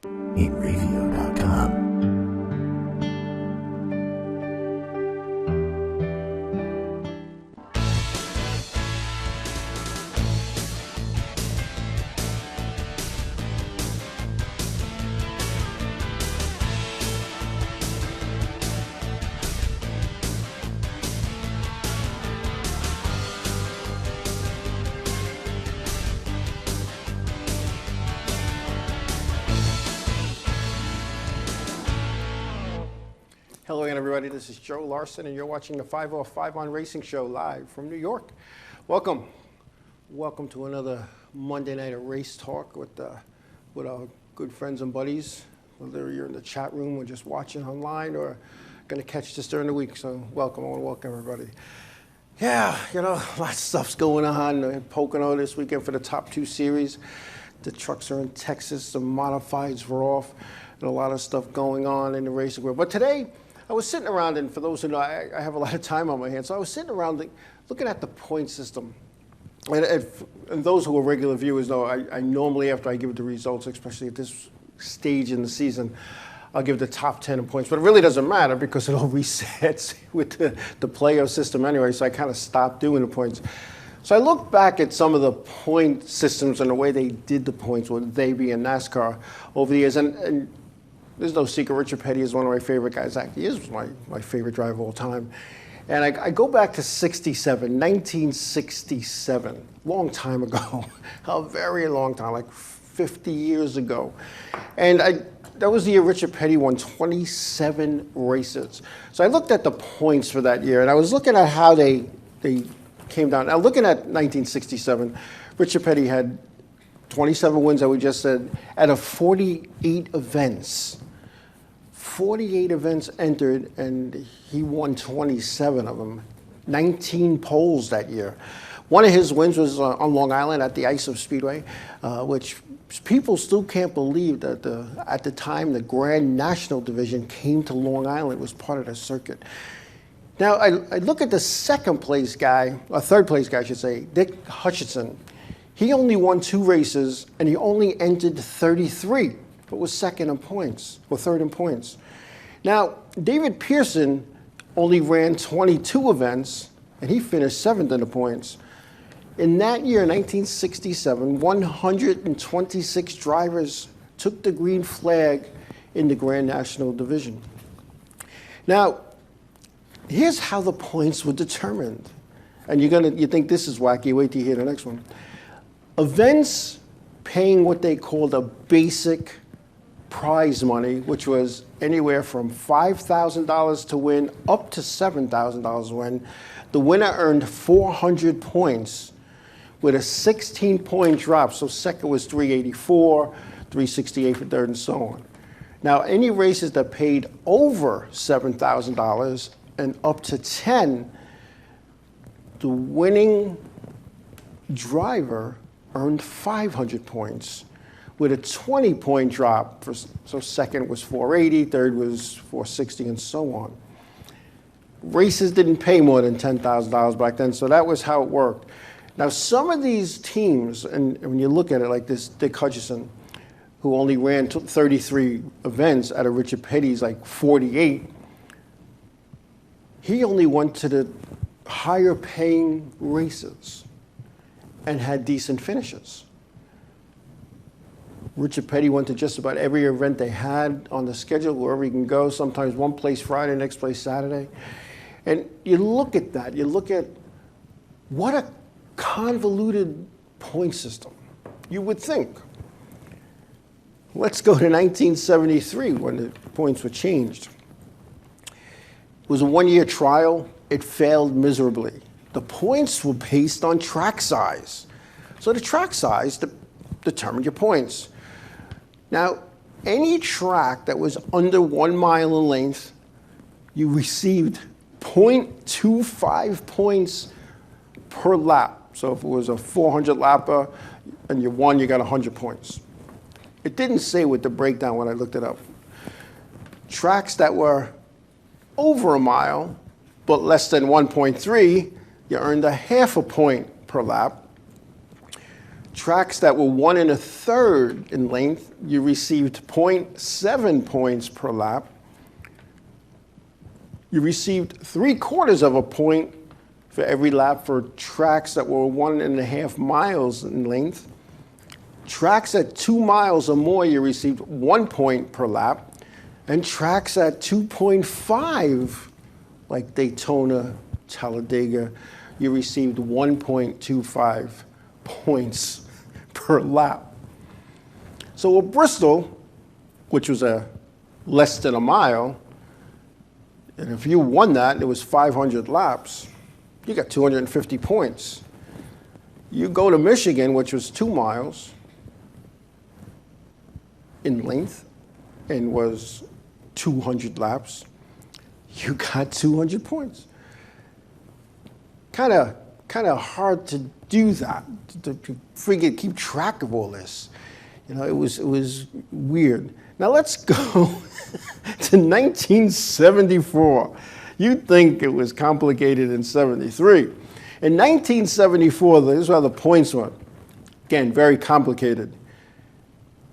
Inravio.com. Hello again, everybody. This is Joe Larson, and you're watching the 505 on Racing Show live from New York. Welcome. Welcome to another Monday night of race talk with our good friends and buddies, whether you're in the chat room or just watching online or going to catch this during the week. So welcome. I want to welcome everybody. Yeah, lots of stuff's going on in Pocono this weekend for the top two series. The trucks are in Texas, the modifieds were off, and a lot of stuff going on in the racing world. But today, I was sitting around, and for those who know, I have a lot of time on my hands, so I was sitting around looking at the point system. And those who are regular viewers know, I normally, after I give the results, especially at this stage in the season, I'll give the top 10 in points. But it really doesn't matter because it all resets with the playoff system anyway, so I kind of stopped doing the points. So I looked back at some of the point systems and the way they did the points, with they being NASCAR, over the years. And there's no secret, Richard Petty is one of my favorite guys. He is my favorite driver of all time. And I go back to 1967, long time ago, a very long time, like 50 years ago. And that was the year Richard Petty won 27 races. So I looked at the points for that year, and I was looking at how they came down. Now, looking at 1967, Richard Petty had 27 wins that we just said out of 48 events. 48 events entered, and he won 27 of them. 19 poles that year. One of his wins was on Long Island at the Islip Speedway, which people still can't believe that at the time the Grand National Division came to Long Island, was part of the circuit. Now, I look at the second place guy, or third place guy, I should say, Dick Hutchinson. He only won 2 races, and he only entered 33, but was second in points, or third in points. Now, David Pearson only ran 22 events, and he finished 7th in the points. In that year, 1967, 126 drivers took the green flag in the Grand National Division. Now, here's how the points were determined. And you think this is wacky, wait till you hear the next one. Events paying what they called a basic prize money, which was anywhere from $5,000 to win up to $7,000 to win. The winner earned 400 points with a 16-point drop. So second was 384, 368 for third, and so on. Now, any races that paid over $7,000 and up to 10, the winning driver earned 500 points with a 20-point drop. So second was 480, third was 460, and so on. Races didn't pay more than $10,000 back then, so that was how it worked. Now, some of these teams, and when you look at it like this, Dick Hutchinson, who only ran 33 events out of Richard Petty's like 48, he only went to the higher paying races and had decent finishes. Richard Petty went to just about every event they had on the schedule, wherever he can go, sometimes one place Friday, next place Saturday. And you look at that, you look at what a convoluted point system. You would think. Let's go to 1973 when the points were changed. It was a one-year trial. It failed miserably. The points were based on track size. So the track size determined your points. Now, any track that was under 1 mile in length, you received 0.25 points per lap. So if it was a 400 lapper and you won, you got 100 points. It didn't say with the breakdown when I looked it up. Tracks that were over a mile, but less than 1.3, you earned a half a point per lap. Tracks that were 1 1/3 in length, you received 0.7 points per lap. You received 3/4 of a point for every lap for tracks that were 1.5 miles in length. Tracks at 2 miles or more, you received 1 point per lap. And tracks at 2.5, like Daytona, Talladega, you received 1.25 points per lap. So at Bristol, which was less than a mile, and if you won that, it was 500 laps, you got 250 points. You go to Michigan, which was 2 miles in length and was 200 laps, you got 200 points. Kind of hard to do that, to keep track of all this. You know, it was weird. Now let's go to 1974. You'd think it was complicated in 73. In 1974, this is how the points went. Again, very complicated.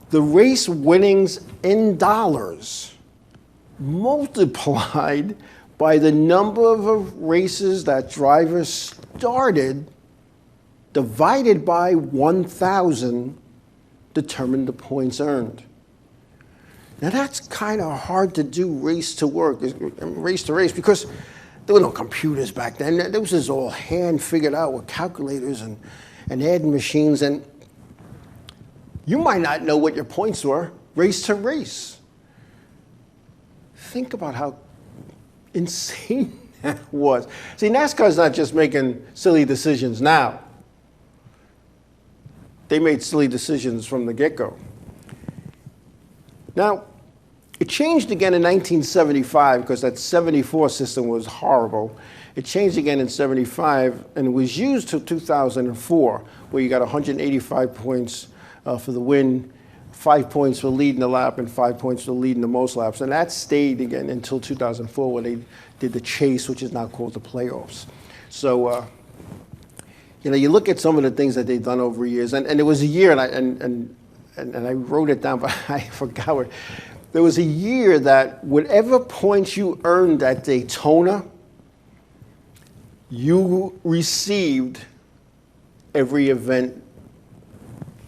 The race winnings in dollars multiplied by the number of races that drivers started, divided by 1,000, determined the points earned. Now that's kind of hard to do race to race, because there were no computers back then. This was all hand figured out with calculators and adding machines, and you might not know what your points were race to race. Think about how insane that was. See, NASCAR's not just making silly decisions now. They made silly decisions from the get-go. Now, it changed again in 1975 because that 74 system was horrible. It changed again in 75, and it was used till 2004, where you got 185 points for the win, 5 points for leading the lap, and 5 points for leading the most laps. And that stayed again until 2004, when they did the chase, which is now called the playoffs. So, you know, you look at some of the things that they've done over years, and there was a year, and I wrote it down, but I forgot what. There was a year that whatever points you earned at Daytona, you received every event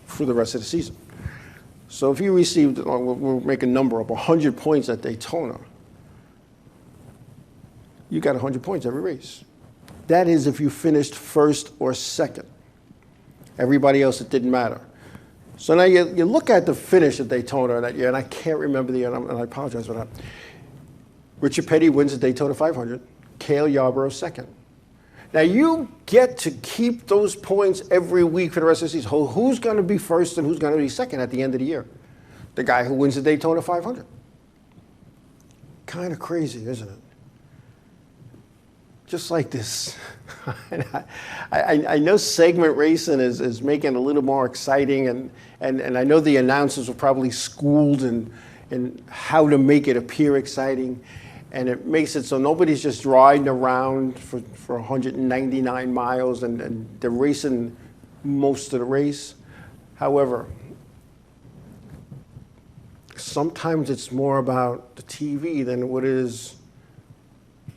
for the rest of the season. So if you received, we'll make a number up, 100 points at Daytona, you got 100 points every race. That is if you finished first or second. Everybody else, it didn't matter. So now you look at the finish at Daytona that year, and I can't remember the year, and I apologize for that. Richard Petty wins the Daytona 500, Cale Yarborough second. Now you get to keep those points every week for the rest of the season. Who's going to be first and who's going to be second at the end of the year? The guy who wins the Daytona 500. Kind of crazy, isn't it? Just like this. I know segment racing is making it a little more exciting, and I know the announcers were probably schooled in how to make it appear exciting, and it makes it so nobody's just riding around for 199 miles and they're racing most of the race. However, sometimes it's more about the TV than what it is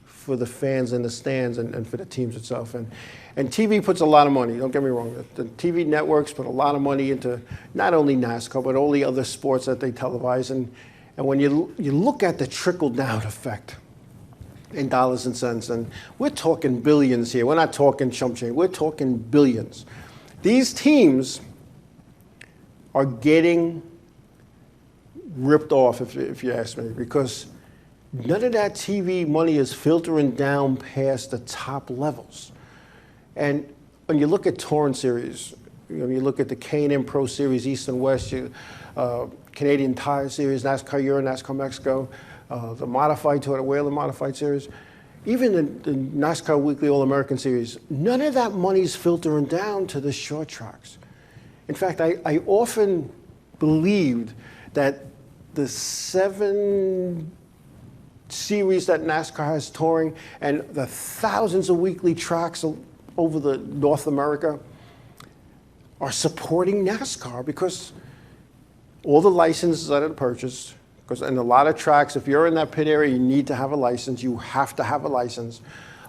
for the fans in the stands and for the teams itself. And TV puts a lot of money, don't get me wrong. The TV networks put a lot of money into not only NASCAR, but all the other sports that they televise. And when you look at the trickle-down effect in dollars and cents, and we're talking billions here. We're not talking chump change. We're talking billions. These teams are getting ripped off, if you ask me, because none of that TV money is filtering down past the top levels. And when you look at touring series, you look at the K&M Pro Series, East and West, Canadian Tire Series, NASCAR Europe, NASCAR Mexico, the Modified Tour, the Whelen Modified Series, even the NASCAR Weekly All-American Series, none of that money's filtering down to the short tracks. In fact, I often believed that the 7 series that NASCAR has touring and the thousands of weekly tracks over the North America are supporting NASCAR because all the licenses that are purchased, because in a lot of tracks, if you're in that pit area, you need to have a license. You have to have a license.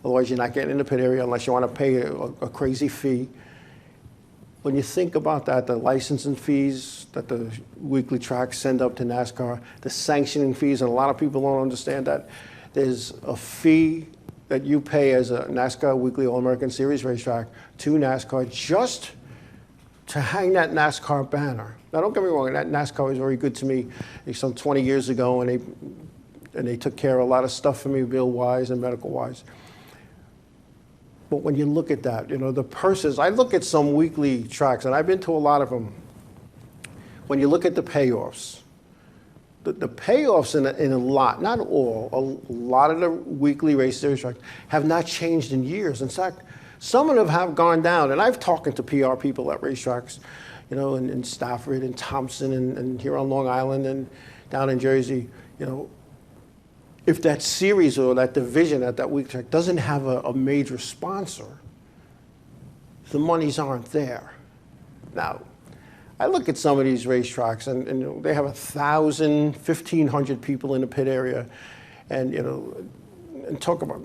Otherwise, you're not getting in the pit area unless you want to pay a crazy fee. When you think about that, the licensing fees that the weekly tracks send up to NASCAR, the sanctioning fees, and a lot of people don't understand that. There's a fee that you pay as a NASCAR Weekly All-American Series racetrack to NASCAR just to hang that NASCAR banner. Now, don't get me wrong, that NASCAR was very good to me some 20 years ago, and they took care of a lot of stuff for me, bill-wise and medical-wise. But when you look at that, the purses, I look at some weekly tracks, and I've been to a lot of them. When you look at the payoffs, the payoffs in a lot, not all, a lot of the weekly race series tracks have not changed in years. In fact, some of them have gone down, and I've talked to PR people at racetracks, in Stafford and Thompson and here on Long Island and down in Jersey, if that series or that division at that week track doesn't have a major sponsor, the monies aren't there. Now, I look at some of these racetracks and they have 1,000, 1,500 people in the pit area, and and talk about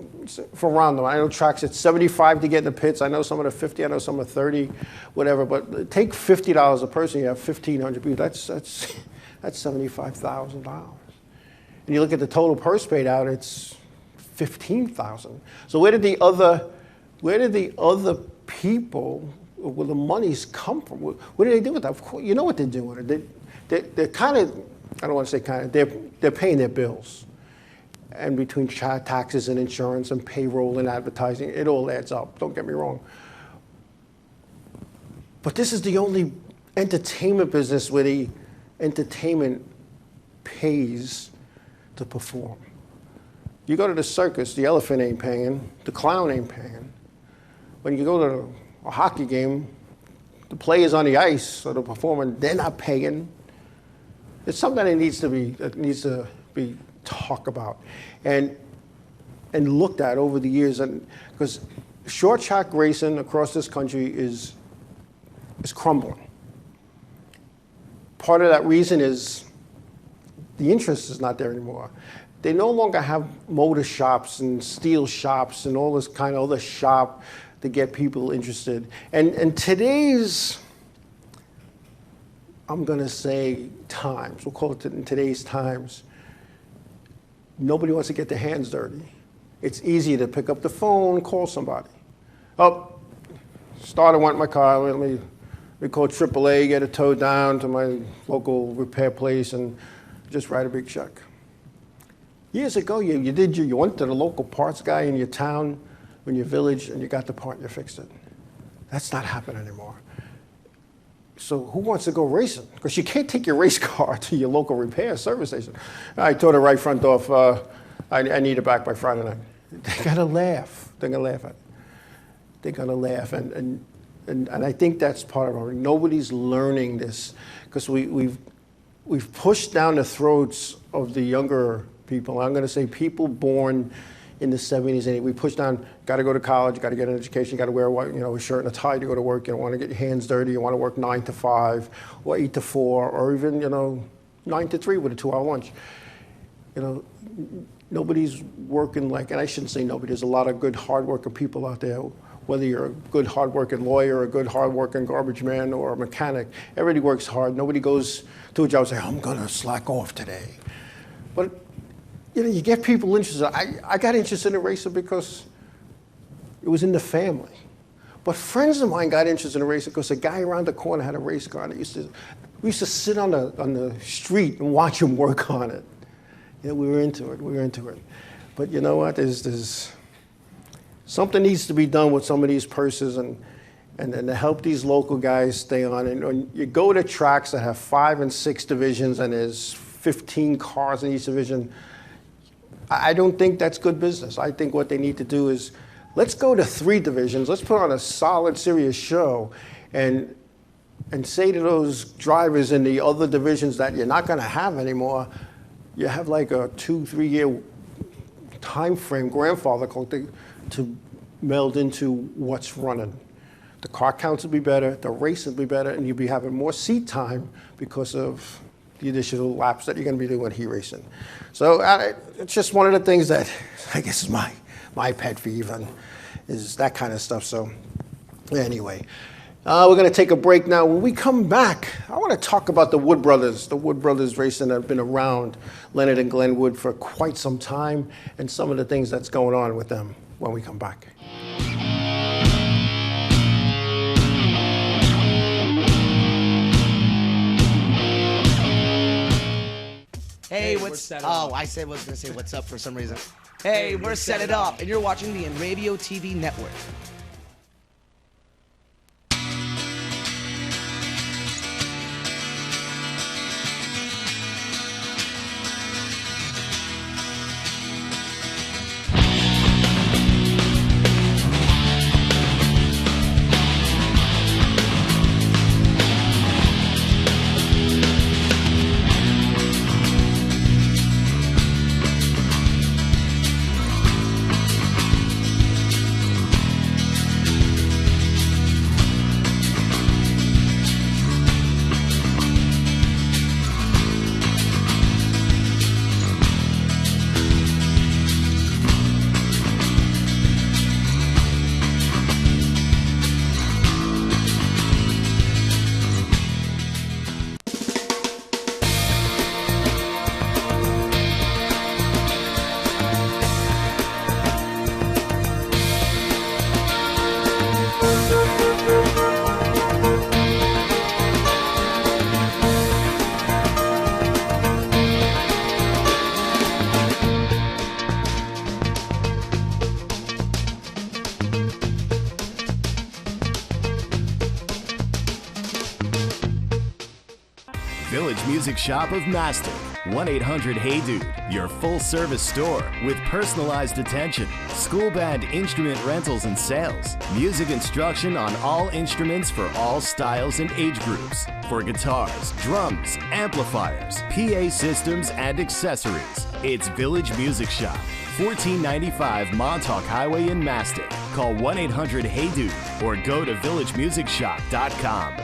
for random. I know tracks at 75 to get in the pits. I know some are 50. I know some are 30, whatever. But take $50 a person. You have 1,500 people. That's $75,000. And you look at the total purse paid out. It's $15,000. So where did the other people, where the monies come from? What do they do with that? Of course, you know what they're doing with it. They're kind of, I don't want to say kind of, they're paying their bills. And between taxes and insurance and payroll and advertising, it all adds up. Don't get me wrong. But this is the only entertainment business where the entertainment pays to perform. You go to the circus, the elephant ain't paying, the clown ain't paying. When you go to a hockey game, the players on the ice or the performing, they're not paying. It's something that needs to be talked about and looked at over the years, and because short track racing across this country is crumbling. Part of that reason is the interest is not there anymore. They no longer have motor shops and steel shops and all this kind of other shop to get people interested. And today's, I'm going to say times, we'll call it in today's times, nobody wants to get their hands dirty. It's easy to pick up the phone, call somebody. Oh, starter went my car, let me call AAA, get it towed down to my local repair place and just write a big check. Years ago, you went to the local parts guy in your town, in your village, and you got the part and you fixed it. That's not happening anymore. So who wants to go racing? Because you can't take your race car to your local repair service station. I tore the right front off. I need it back by Friday night. They're gonna laugh. They're gonna laugh at it. They're gonna laugh, and I think that's part of it. Nobody's learning this because we've pushed down the throats of the younger people. I'm going to say people born in the 70s and 80s. We pushed down, got to go to college, got to get an education, got to wear a shirt and a tie to go to work. You don't want to get your hands dirty. You want to work 9 to 5 or 8 to 4 or even 9 to 3 with a 2-hour lunch. Nobody's working like, and I shouldn't say nobody. There's a lot of good, hardworking people out there. Whether you're a good, hardworking lawyer, a good, hardworking garbage man, or a mechanic, everybody works hard. Nobody goes to a job and says, I'm going to slack off today. But you get people interested. I got interested in racing because it was in the family. But friends of mine got interested in racing because a guy around the corner had a race car. And we used to sit on the street and watch him work on it. We were into it. But you know what? There's something needs to be done with some of these purses and to help these local guys stay on. And when you go to tracks that have 5 and 6 divisions and there's 15 cars in each division, I don't think that's good business. I think what they need to do is, let's go to 3 divisions. Let's put on a solid, serious show and say to those drivers in the other divisions that you're not going to have anymore, you have like a 2-3 year time frame, grandfather clock, to meld into what's running. the car counts will be better, the race will be better, and you'll be having more seat time because of the additional laps that you're going to be doing at heat racing. So it's just one of the things that I guess is my pet peeve, and is that kind of stuff. So anyway, we're going to take a break now. When we come back, I want to talk about the Wood Brothers. The Wood Brothers racing have been around Leonard and Glenn Wood for quite some time, and some of the things that's going on with them when we come back. Hey, I said was going to say what's up for some reason. Hey, we're Set It Up, and you're watching the Inravio TV network. Village Music Shop of Mastic. 1-800-HEY-DUDE, your full-service store with personalized attention, school band instrument rentals and sales, music instruction on all instruments for all styles and age groups, for guitars, drums, amplifiers, PA systems, and accessories. It's Village Music Shop, 1495 Montauk Highway in Mastic. Call 1-800-HEY-DUDE or go to villagemusicshop.com.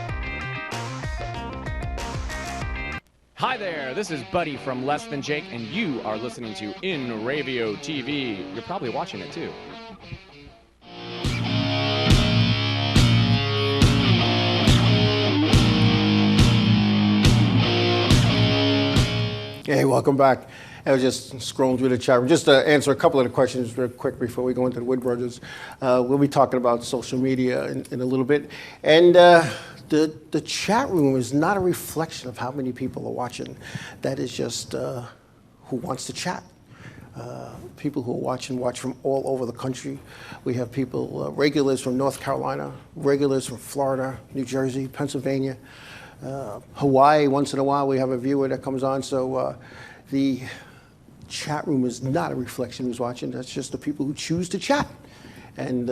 Hi there, this is Buddy from Less Than Jake, and you are listening to Inravio TV. You're probably watching it too. Hey, welcome back. I was just scrolling through the chat room. Just to answer a couple of the questions real quick before we go into the Wood Brothers. We'll be talking about social media in a little bit. And the chat room is not a reflection of how many people are watching. That is just who wants to chat. People who watch from all over the country. We have people, regulars from North Carolina, regulars from Florida, New Jersey, Pennsylvania, Hawaii. Once in a while we have a viewer that comes on. So the chat room is not a reflection who's watching. That's just the people who choose to chat and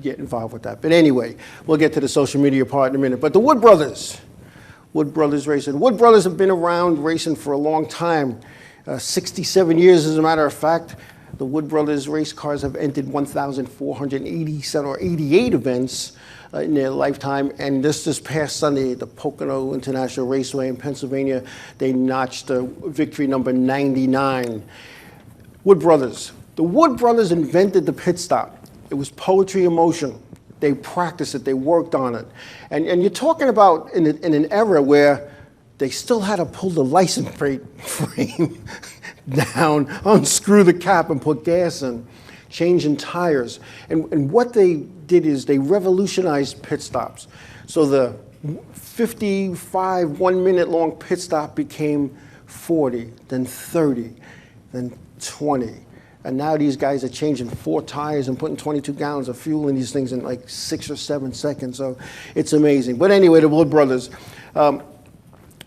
get involved with that. But anyway, we'll get to the social media part in a minute. But the Wood Brothers racing. Wood Brothers have been around racing for a long time, 67 years as a matter of fact. The Wood Brothers race cars have entered 1,487 or 88 events in their lifetime. And this past Sunday, the Pocono International Raceway in Pennsylvania, they notched victory number 99. Wood Brothers. The Wood Brothers invented the pit stop. It was poetry in motion. They practiced it, they worked on it. And you're talking about in an era where they still had to pull the license plate frame down, unscrew the cap and put gas in, changing tires. And what they did is they revolutionized pit stops. So the 55 1-minute long pit stop became 40, then 30, then 20. And now these guys are changing 4 tires and putting 22 gallons of fuel in these things in like 6 or 7 seconds. So it's amazing. But anyway, the Wood Brothers,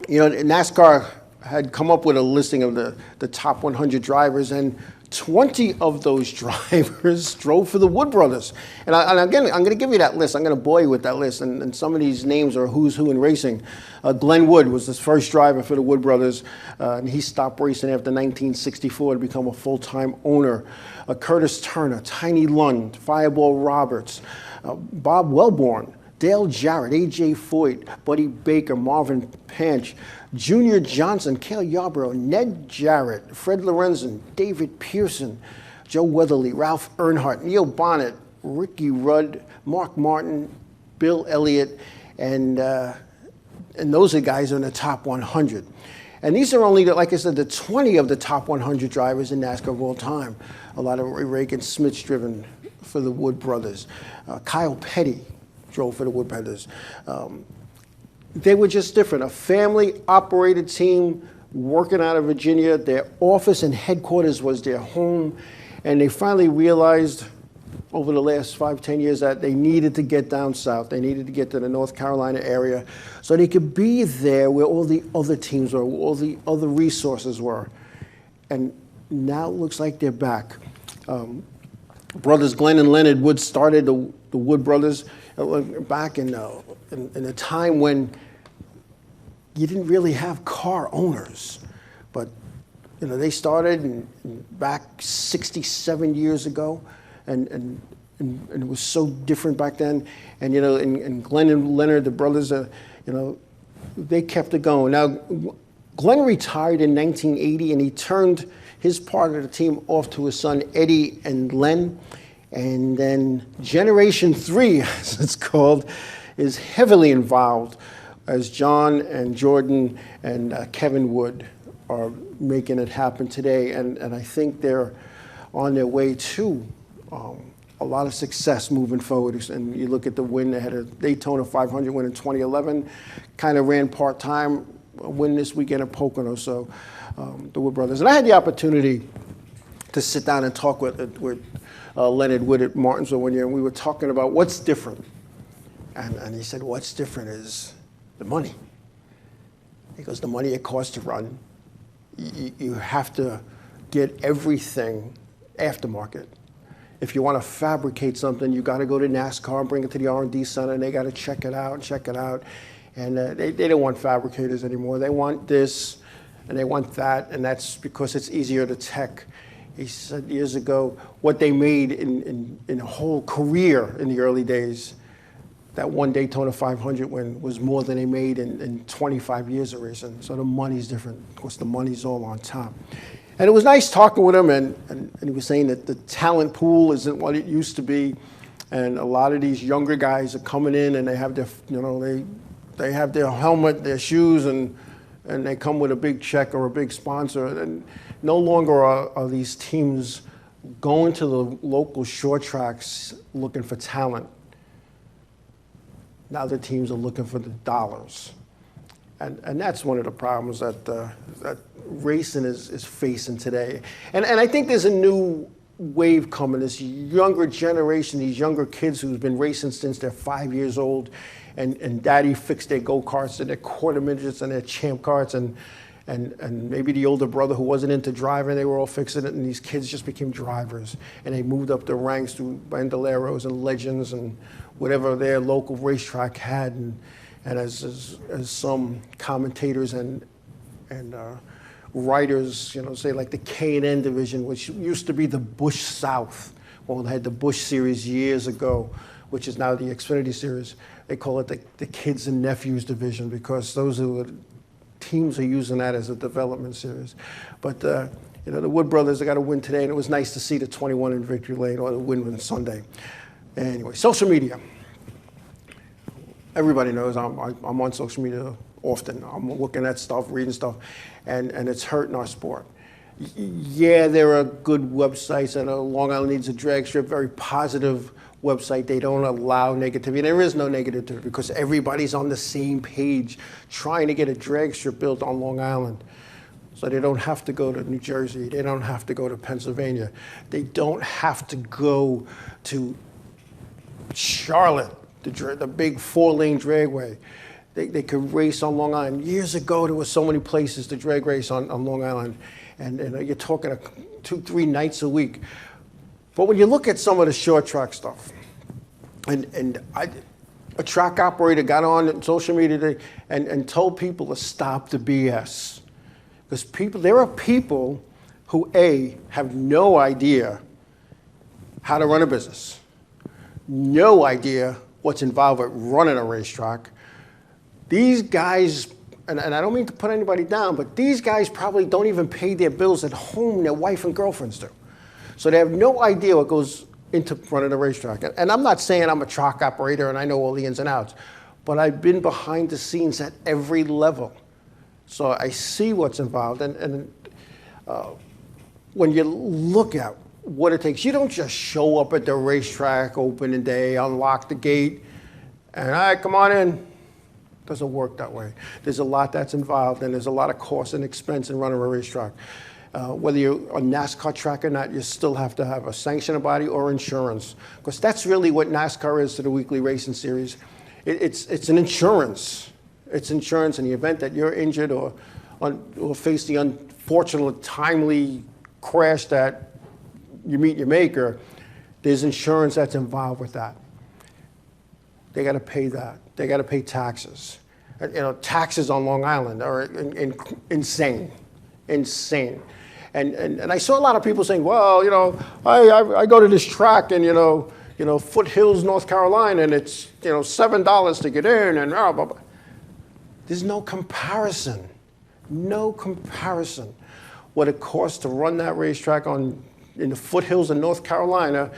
NASCAR had come up with a listing of the top 100 drivers, and 20 of those drivers drove for the Wood Brothers. And again, I'm going to give you that list. I'm going to bore you with that list. And some of these names are who's who in racing. Glenn Wood was the first driver for the Wood Brothers. And he stopped racing after 1964 to become a full-time owner. Curtis Turner, Tiny Lund, Fireball Roberts, Bob Wellborn, Dale Jarrett, A.J. Foyt, Buddy Baker, Marvin Panch, Junior Johnson, Cale Yarborough, Ned Jarrett, Fred Lorenzen, David Pearson, Joe Weatherly, Ralph Earnhardt, Neil Bonnet, Ricky Rudd, Mark Martin, Bill Elliott, and those are guys in the top 100. And these are only, like I said, the 20 of the top 100 drivers in NASCAR of all time. A lot of Ray Reagan Smith's driven for the Wood brothers. Kyle Petty drove for the Wood brothers. They were just different. A family-operated team working out of Virginia. Their office and headquarters was their home. And they finally realized over the last 5-10 years that they needed to get down south. They needed to get to the North Carolina area so they could be there where all the other teams were, where all the other resources were. And now it looks like they're back. Brothers Glenn and Leonard Wood started the Wood brothers back in a time when you didn't really have car owners. But they started back 67 years ago. And it was so different back then. And and Glenn and Leonard, the brothers, they kept it going. Now, Glenn retired in 1980, and he turned his part of the team off to his son Eddie and Len. And then Generation 3, as it's called, is heavily involved as John and Jordan and Kevin Wood are making it happen today. And I think they're on their way to a lot of success moving forward. And you look at the win, they had a Daytona 500 win in 2011, kind of ran part-time, win this weekend at Pocono. So the Wood brothers. And I had the opportunity to sit down and talk with Leonard Wood at Martinsville one year, and we were talking about what's different. And he said, what's different is the money. He goes, the money it costs to run. You have to get everything aftermarket. If you want to fabricate something, you got to go to NASCAR and bring it to the R&D center, and they got to check it out. And they don't want fabricators anymore. They want this, and they want that, and that's because it's easier to tech. He said years ago, what they made in a whole career in the early days, that one Daytona 500 win was more than they made in 25 years of racing. So the money's different. Of course, the money's all on top. And it was nice talking with him, and he was saying that the talent pool isn't what it used to be, and a lot of these younger guys are coming in and they have their, they have their helmet, their shoes, and they come with a big check or a big sponsor, and no longer are these teams going to the local short tracks looking for talent. Now the teams are looking for the dollars. And that's one of the problems that racing is facing today. And I think there's a new wave coming, this younger generation, these younger kids who've been racing since they're 5 years old, and daddy fixed their go-karts and their quarter midgets and their champ karts, and maybe the older brother who wasn't into driving, they were all fixing it, and these kids just became drivers. And they moved up the ranks through Bandoleros and Legends and whatever their local racetrack had. And as some commentators and writers, say like the K&N division, which used to be the Busch South, well, they had the Busch Series years ago, which is now the Xfinity Series. They call it the Kids and Nephews division because those are the teams are using that as a development series. But the Wood brothers, they got a win today, and it was nice to see the 21 in victory lane or the win on Sunday. Anyway, social media. Everybody knows I'm on social media often. I'm looking at stuff, reading stuff, and it's hurting our sport. Yeah, there are good websites, and Long Island Needs a Drag Strip, very positive website. They don't allow negativity. There is no negativity because everybody's on the same page trying to get a drag strip built on Long Island. So they don't have to go to New Jersey. They don't have to go to Pennsylvania. They don't have to go to Charlotte, the big 4-lane dragway. They could race on Long Island. Years ago, there were so many places to drag race on Long Island. And you're talking 2-3 nights a week. But when you look at some of the short track stuff, a track operator got on social media today and told people to stop the BS. Because there are people who, A, have no idea how to run a business, no idea what's involved with running a racetrack. These guys, and I don't mean to put anybody down, but these guys probably don't even pay their bills at home, their wife and girlfriends do. So they have no idea what goes into running a racetrack. And I'm not saying I'm a track operator and I know all the ins and outs, but I've been behind the scenes at every level. So I see what's involved. And when you look at what it takes, you don't just show up at the racetrack opening day, unlock the gate, and all right, come on in. Doesn't work that way. There's a lot that's involved, and there's a lot of cost and expense in running a racetrack. Whether you're a NASCAR track or not, you still have to have a sanctioning body or insurance, because that's really what NASCAR is to the weekly racing series. It's an insurance. It's insurance in the event that you're injured or face the unfortunate, timely crash that you meet your maker. There's insurance that's involved with that. They got to pay that. They got to pay taxes. You know, taxes on Long Island are insane, insane. And I saw a lot of people saying, well, you know, I go to this track in, you know, Foothills, North Carolina, and it's, you know, $7 to get in, and blah, blah, blah. There's no comparison. No comparison. What it costs to run that racetrack in the foothills of North Carolina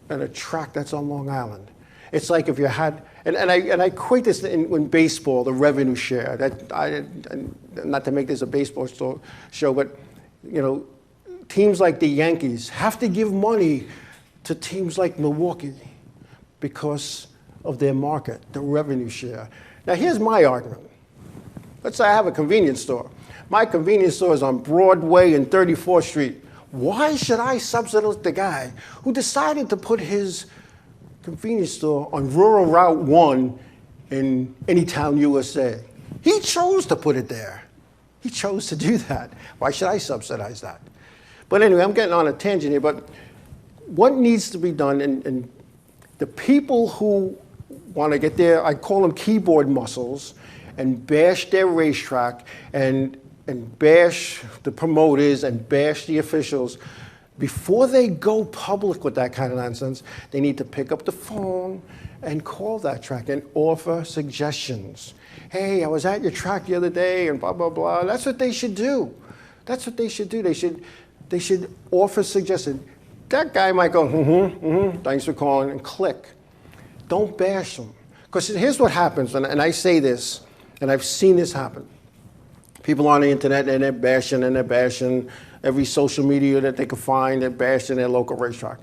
and a track that's on Long Island. It's like if you had, and I equate this in baseball, the revenue share. Not to make this a baseball show, but you know, teams like the Yankees have to give money to teams like Milwaukee because of their market, the revenue share. Now here's my argument. Let's say I have a convenience store. My convenience store is on Broadway and 34th Street. Why should I subsidize the guy who decided to put his convenience store on Rural Route 1 in Anytown, USA? He chose to put it there. He chose to do that. Why should I subsidize that? But anyway, I'm getting on a tangent here, but what needs to be done, and the people who want to get their, I call them keyboard muscles, and bash their racetrack and bash the promoters and bash the officials, before they go public with that kind of nonsense, they need to pick up the phone and call that track and offer suggestions. Hey, I was at your track the other day and blah, blah, blah. That's what they should do. That's what they should do. They should offer suggestions. That guy might go, thanks for calling, and click. Don't bash them. Because here's what happens, and I say this, and I've seen this happen. People on the internet, and they're bashing every social media that they can find, they're bashing their local racetrack.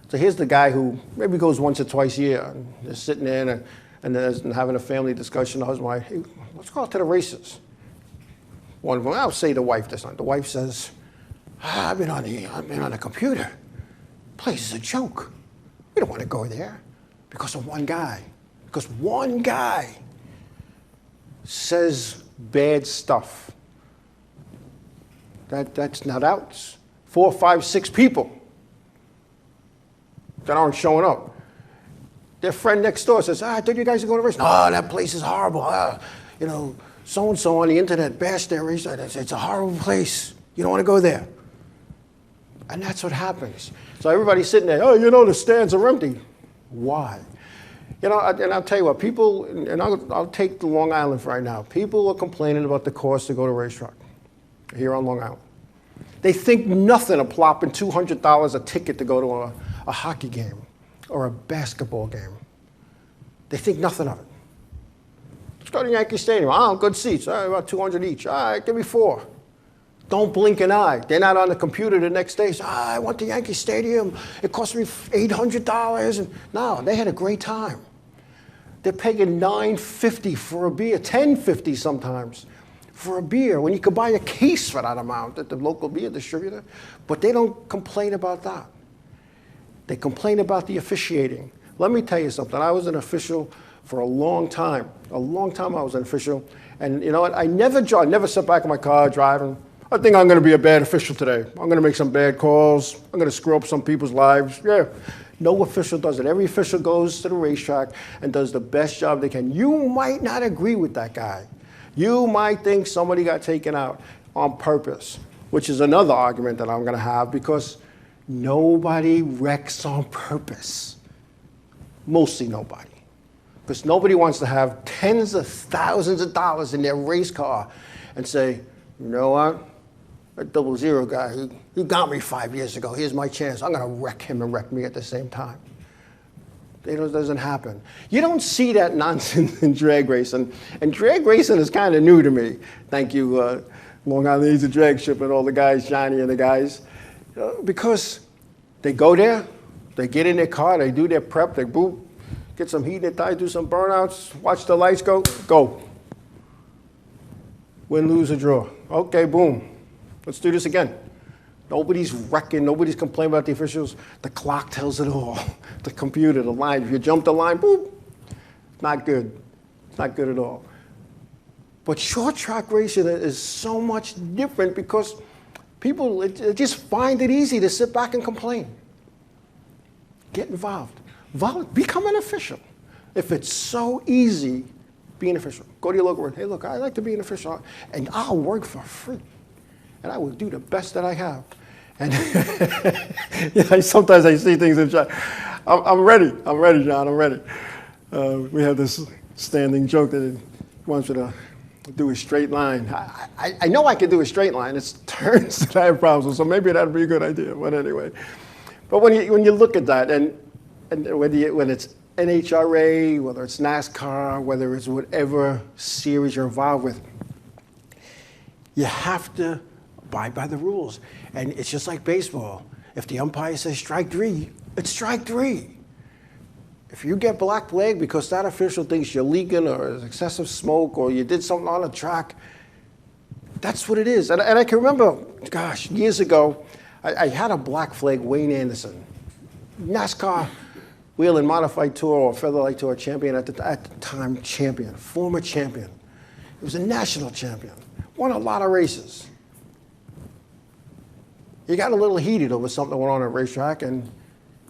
So here's the guy who maybe goes once or twice a year, and they're sitting there and having a family discussion. The husband, like, hey, let's go out to the races. One of them, I'll say the wife this time. The wife says, I've been on the computer. Place is a joke. We don't want to go there because of one guy. Because one guy says bad stuff. That's not out. 4, 5, 6 people that aren't showing up. Their friend next door says, I thought you guys were going to race. No, that place is horrible. You know, so-and-so on the internet bashed their race. It's a horrible place. You don't want to go there. And that's what happens. So everybody's sitting there, oh, you know, the stands are empty. Why? You know, and I'll tell you what, people, and I'll take the Long Island for right now. People are complaining about the cost to go to a racetrack here on Long Island. They think nothing of plopping $200 a ticket to go to a hockey game or a basketball game. They think nothing of it. Let's go to Yankee Stadium. Oh, good seats. All right, about 200 each. All right, give me 4. Don't blink an eye. They're not on the computer the next day. So, I went to Yankee Stadium. It cost me $800. No, they had a great time. They're paying $9.50 for a beer, $10.50 sometimes for a beer, when you could buy a case for that amount at the local beer distributor. But they don't complain about that. They complain about the officiating. Let me tell you something. I was an official for a long time. A long time I was an official. And you know what? I never sat back in my car driving. I think I'm going to be a bad official today. I'm going to make some bad calls. I'm going to screw up some people's lives. Yeah. No official does it. Every official goes to the racetrack and does the best job they can. You might not agree with that guy. You might think somebody got taken out on purpose, which is another argument that I'm going to have, because nobody wrecks on purpose. Mostly nobody. Because nobody wants to have tens of thousands of dollars in their race car and say, you know what? That 00 guy, he got me 5 years ago. Here's my chance. I'm going to wreck him and wreck me at the same time. It doesn't happen. You don't see that nonsense in drag racing. And drag racing is kind of new to me. Thank you, Long Island Easy Drag Ship and all the guys, Johnny and the guys. Because they go there, they get in their car, they do their prep, they boop, get some heat in their tires, do some burnouts, watch the lights go. Win, lose, or draw. Okay, boom. Let's do this again. Nobody's wrecking, nobody's complaining about the officials. The clock tells it all. The computer, the line. If you jump the line, boop, not good. It's not good at all. But short track racing is so much different because people just find it easy to sit back and complain. Get involved. Become an official. If it's so easy, be an official. Go to your local room. Hey, look, I'd like to be an official, and I'll work for free. And I will do the best that I have. And sometimes I see things in chat. I'm ready, John, I'm ready. We have this standing joke that he wants me to do a straight line. I know I can do a straight line. It's turns that I have problems with, so maybe that'd be a good idea. But anyway, but when you look at that, and when it's NHRA, whether it's NASCAR, whether it's whatever series you're involved with, you have to abide by the rules. And it's just like baseball. If the umpire says strike three, it's strike three. If you get black flag because that official thinks you're leaking or there's excessive smoke or you did something on the track, that's what it is. And I can remember, gosh, years ago, I had a black flag, Wayne Anderson, NASCAR Wheel and Modified Tour or Featherlight Tour champion at the time, champion, former champion. He was a national champion, won a lot of races. He got a little heated over something that went on at a racetrack, and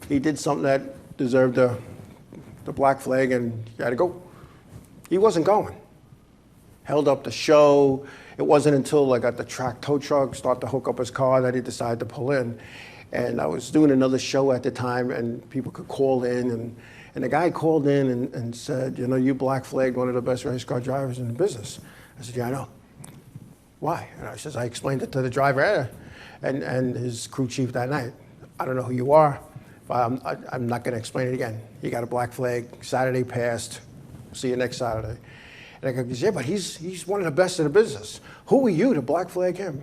he did something that deserved the black flag, and he had to go. He wasn't going. Held up the show. It wasn't until I got the track tow truck, start to hook up his car, that he decided to pull in. And I was doing another show at the time, and people could call in, and the guy called in and said, you know, you black flagged one of the best race car drivers in the business. I said, yeah, I know. Why? And I explained it to the driver and his crew chief that night. I don't know who you are, but I'm not going to explain it again. You got a black flag. Saturday passed. See you next Saturday. And I go, yeah, but he's one of the best in the business. Who are you to black flag him?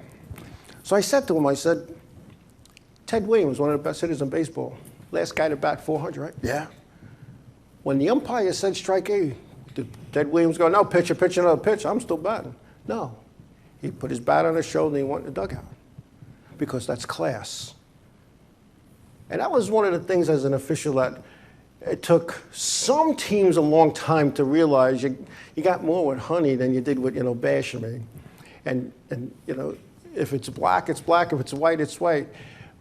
So I said to him, I said, Ted Williams, one of the best hitters in baseball. Last guy to bat 400, right? Yeah. When the umpire said strike A, did Ted Williams go, no, pitch another pitch, I'm still batting? No. He put his bat on his shoulder and he went in the dugout. Because that's class. And that was one of the things as an official that it took some teams a long time to realize you got more with honey than you did with, Bashamy. And if it's black, it's black. If it's white, it's white.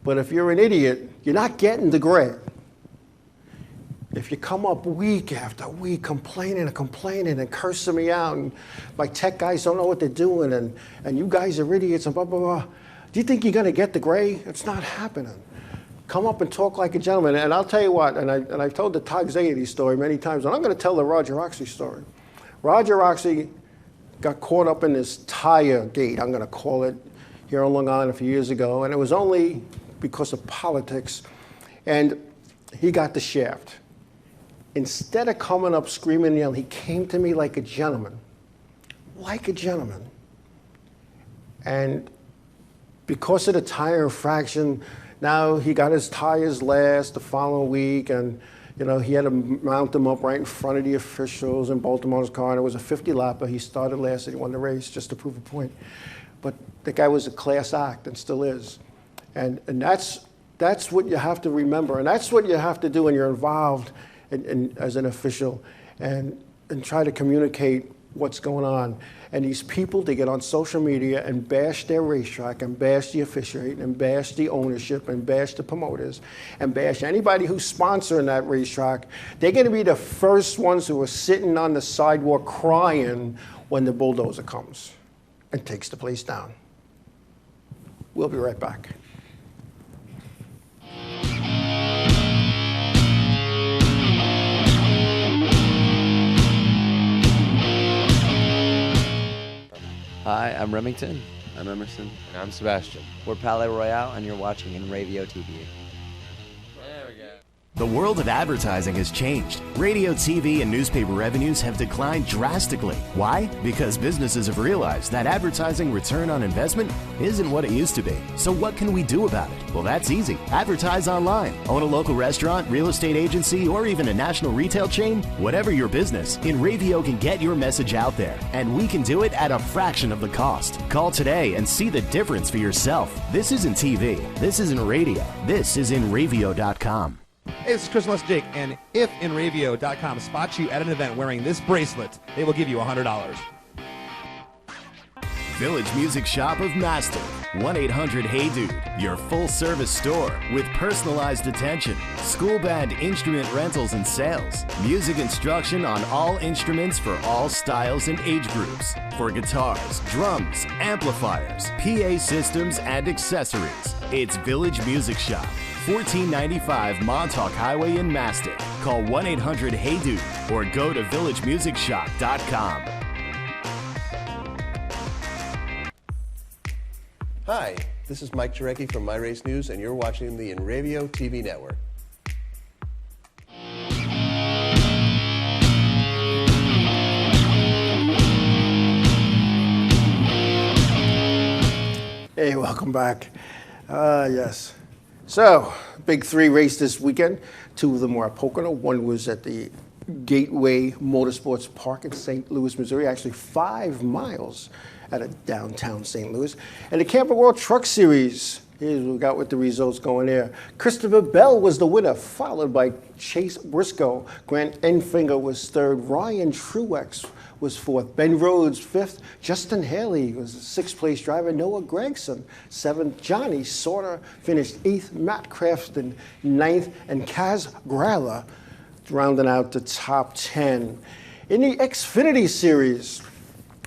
But if you're an idiot, you're not getting the gray. If you come up week after week complaining and cursing me out, and my tech guys don't know what they're doing, and you guys are idiots, and blah, blah, blah, do you think you're going to get the gray? It's not happening. Come up and talk like a gentleman. And I'll tell you what, and I've told the Todd Zayedy story many times, and I'm going to tell the Roger Roxy story. Roger Roxy got caught up in this tire gate, I'm going to call it, here on Long Island a few years ago, and it was only because of politics, and he got the shaft. Instead of coming up screaming and yelling, he came to me like a gentleman. And because of the tire infraction, now he got his tires last the following week, and he had to mount them up right in front of the officials in Baltimore's car, and it was a 50-lapper. He started last and he won the race just to prove a point. But the guy was a class act and still is. And that's what you have to remember, and that's what you have to do when you're involved as an official, and try to communicate what's going on. And these people, they get on social media and bash their racetrack and bash the officiating and bash the ownership and bash the promoters and bash anybody who's sponsoring that racetrack. They're going to be the first ones who are sitting on the sidewalk crying when the bulldozer comes and takes the place down. We'll be right back. Hi, I'm Remington. I'm Emerson. And I'm Sebastian. We're Palais Royale, and you're watching Inravio TV. There we go. The world of advertising has changed. Radio, TV, and newspaper revenues have declined drastically. Why? Because businesses have realized that advertising return on investment isn't what it used to be. So what can we do about it? Well, that's easy. Advertise online. Own a local restaurant, real estate agency, or even a national retail chain? Whatever your business, Inravio can get your message out there, and we can do it at a fraction of the cost. Call today and see the difference for yourself. This isn't TV. This isn't radio. This is Inravio.com. Hey, this is Chris Less Jake, and if Inravio.com spots you at an event wearing this bracelet, they will give you $100. Village Music Shop of Master. 1-800-HEY-DUDE. Your full-service store with personalized attention, school band instrument rentals and sales, music instruction on all instruments for all styles and age groups, for guitars, drums, amplifiers, PA systems, and accessories. It's Village Music Shop. 1495 Montauk Highway in Mastic. Call 1-800-HEY-DUDE or go to villagemusicshop.com. Hi, this is Mike Jarecki from My Race News, and you're watching the Inravio TV network. Hey, welcome back. Yes. So, big three race this weekend. Two of them were at Pocono. One was at the Gateway Motorsports Park in St. Louis, Missouri, actually 5 miles out of downtown St. Louis. And the Camping World Truck Series, here's what we got with the results going there. Christopher Bell was the winner, followed by Chase Briscoe. Grant Enfinger was third. Ryan Truex was fourth. Ben Rhodes, fifth. Justin Haley was the sixth place driver. Noah Gregson, seventh. Johnny Sauter finished eighth. Matt Crafton, ninth. And Kaz Gralla rounding out the top 10. In the Xfinity Series,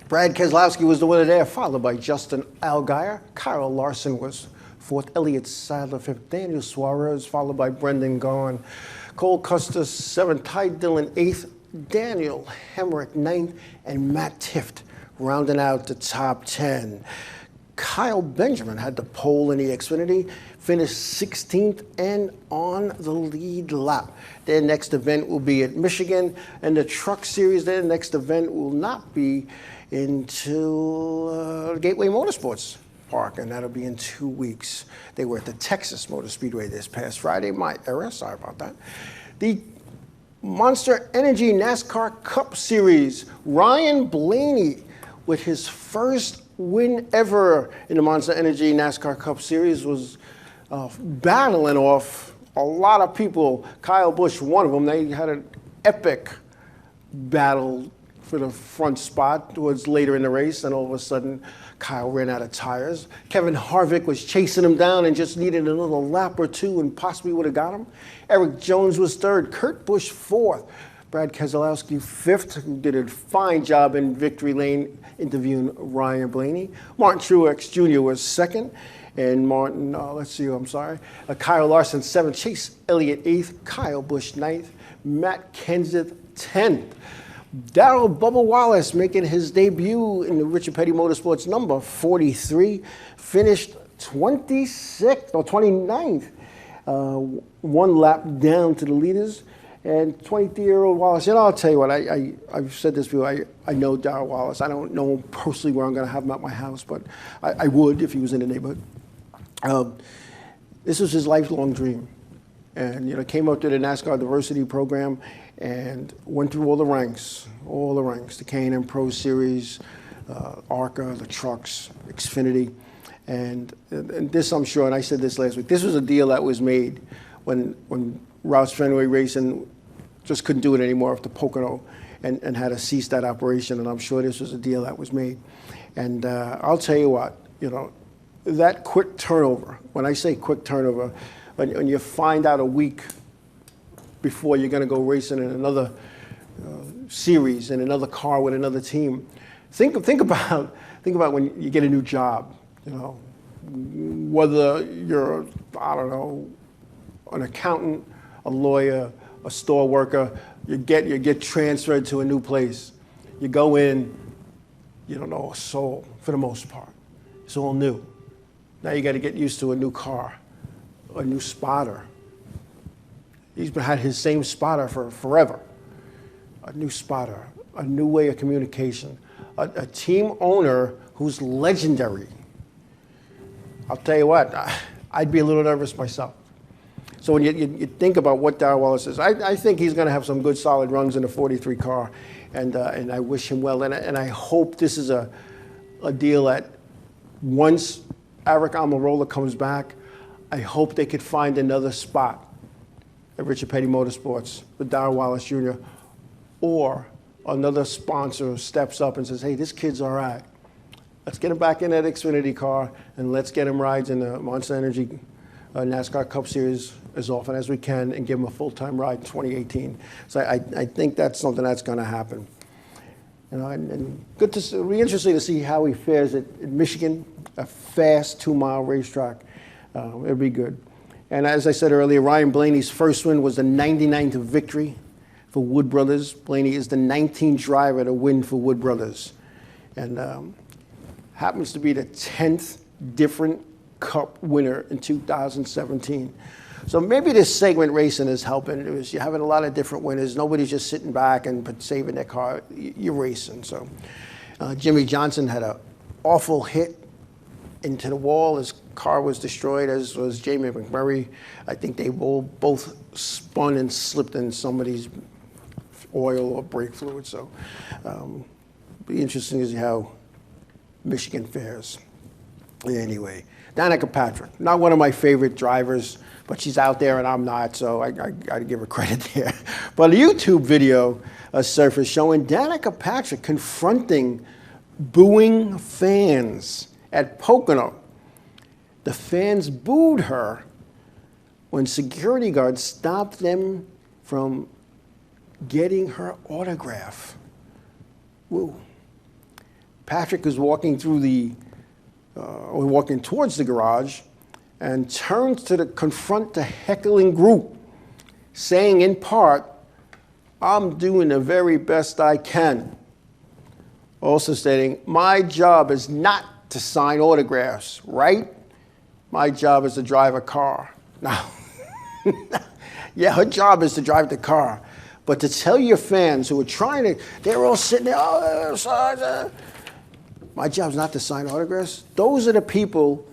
Brad Keselowski was the winner there, followed by Justin Allgaier. Kyle Larson was fourth. Elliott Sadler, fifth. Daniel Suarez, followed by Brendan Gaughan. Cole Custer, seventh. Ty Dillon, eighth. Daniel Hemrick, ninth. And Matt Tifft rounding out the top 10. Kyle Benjamin had the pole in the Xfinity, finished 16th and on the lead lap. Their next event will be at Michigan, and the Truck Series, their next event will not be until Gateway Motorsports Park, and that'll be in 2 weeks. They were at the Texas Motor Speedway this past Friday. My error, sorry about that. The Monster Energy NASCAR Cup Series, Ryan Blaney with his first win ever in the Monster Energy NASCAR Cup Series was battling off a lot of people. Kyle Busch, one of them. They had an epic battle for the front spot towards later in the race, and all of a sudden Kyle ran out of tires. Kevin Harvick was chasing him down and just needed another lap or two and possibly would have got him. Eric Jones was third. Kurt Busch fourth. Brad Keselowski fifth, who did a fine job in victory lane interviewing Ryan Blaney. Martin Truex Jr. was second. And Kyle Larson seventh. Chase Elliott eighth. Kyle Busch ninth. Matt Kenseth 10th. Darrell Bubba Wallace making his debut in the Richard Petty Motorsports number 43, finished 29th, one lap down to the leaders. And 23-year-old Wallace, I'll tell you what, I've said this before, I know Darrell Wallace. I don't know him personally where I'm going to have him at my house, but I would if he was in the neighborhood. This was his lifelong dream. And, came up to the NASCAR Diversity Program and went through all the ranks, the K&N Pro Series, ARCA, the trucks, Xfinity. And this, I'm sure, and I said this last week, this was a deal that was made when Roush Fenway Racing just couldn't do it anymore after Pocono and had to cease that operation. And I'm sure this was a deal that was made. And I'll tell you what, that quick turnover, when I say quick turnover, when you find out a week before you're going to go racing in another series, in another car with another team, think about when you get a new job, whether you're, an accountant, a lawyer, a store worker, you get transferred to a new place. You go in, you don't know a soul for the most part. It's all new. Now you got to get used to a new car, a new spotter. He's had his same spotter for forever. A new spotter, a new way of communication, a team owner who's legendary. I'll tell you what, I'd be a little nervous myself. So when you think about what Darrell Wallace is, I think he's going to have some good solid runs in the 43 car, and I wish him well. And I hope this is a deal that once Eric Almirola comes back, I hope they could find another spot at Richard Petty Motorsports with Darrell Wallace Jr., or another sponsor steps up and says, hey, this kid's all right. Let's get him back in that Xfinity car, and let's get him rides in the Monster Energy NASCAR Cup Series as often as we can and give him a full-time ride in 2018. So I think that's something that's going to happen. You know, and good to see, it'll be interesting to see how he fares at Michigan, a fast 2-mile racetrack. It'll be good. And as I said earlier, Ryan Blaney's first win was the 99th victory for Wood Brothers. Blaney is the 19th driver to win for Wood Brothers. And happens to be the 10th different Cup winner in 2017. So maybe this segment racing is helping. You're having a lot of different winners. Nobody's just sitting back and saving their car. You're racing. So Jimmy Johnson had an awful hit into the wall. His car was destroyed, as was Jamie McMurray. I think they both spun and slipped in somebody's oil or brake fluid. So be interesting to see how Michigan fares. Anyway, Danica Patrick, not one of my favorite drivers, but she's out there and I'm not, so I got to give her credit there. But a YouTube video surfaced showing Danica Patrick confronting booing fans at Pocono. The fans booed her when security guards stopped them from getting her autograph. Woo. Patrick was walking through walking towards the garage and turns to confront the heckling group, saying in part, "I'm doing the very best I can." Also stating, "My job is not to sign autographs, right? My job is to drive a car." Now, yeah, her job is to drive the car, but to tell your fans who are trying to, they're all sitting there, oh, my job's not to sign autographs. Those are the people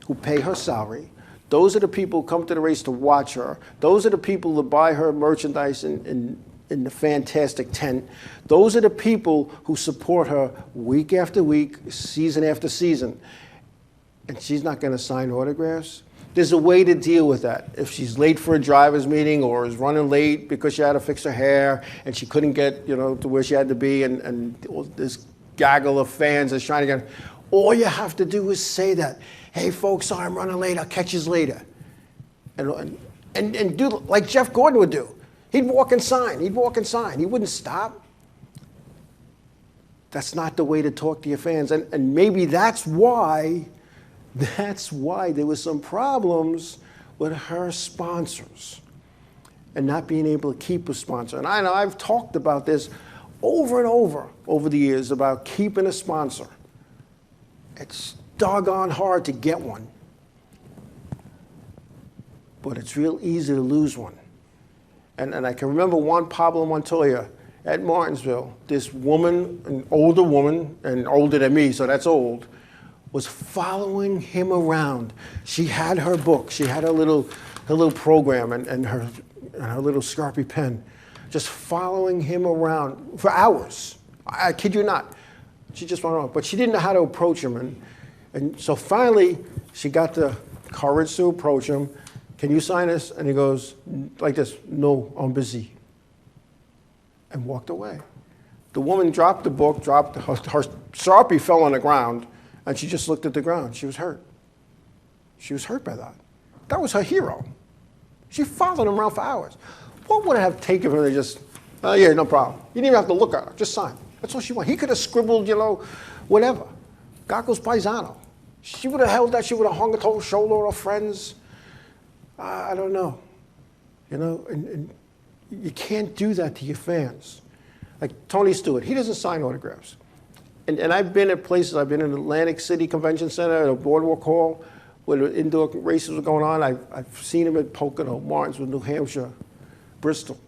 who pay her salary. Those are the people who come to the race to watch her. Those are the people that buy her merchandise in the fantastic tent. Those are the people who support her week after week, season after season. And she's not going to sign autographs? There's a way to deal with that. If she's late for a driver's meeting or is running late because she had to fix her hair and she couldn't get, to where she had to be, and this gaggle of fans is trying to get, all you have to do is say that. Hey, folks, sorry, I'm running late. I'll catch you later. And do like Jeff Gordon would do. He'd walk and sign. He'd walk and sign. He wouldn't stop. That's not the way to talk to your fans. And maybe that's why there was some problems with her sponsors and not being able to keep a sponsor. And I know I've talked about this over and over the years about keeping a sponsor. It's doggone hard to get one, but it's real easy to lose one. And I can remember Juan Pablo Montoya at Martinsville. This woman, an older woman, and older than me, so that's old, was following him around. She had her book, she had her little program and her little Sharpie pen, just following him around for hours. I kid you not. She just went on, but she didn't know how to approach him. And so finally, she got the courage to approach him. "Can you sign this?" And he goes like this, "No, I'm busy," and walked away. The woman dropped the book, her Sharpie fell on the ground, and she just looked at the ground. She was hurt. She was hurt by that. That was her hero. She followed him around for hours. What would it have taken her to just, "Oh, yeah, no problem." You didn't even have to look at her. Just sign. That's all she wanted. He could have scribbled, whatever. Gacos Paisano. She would have held that. She would have hung it on her shoulder with her friends. I don't know. And you can't do that to your fans. Like Tony Stewart, he doesn't sign autographs. And I've been at places, I've been in Atlantic City Convention Center, at a Boardwalk Hall, where the indoor races were going on. I've seen them at Pocono, Martinsville, New Hampshire, Bristol.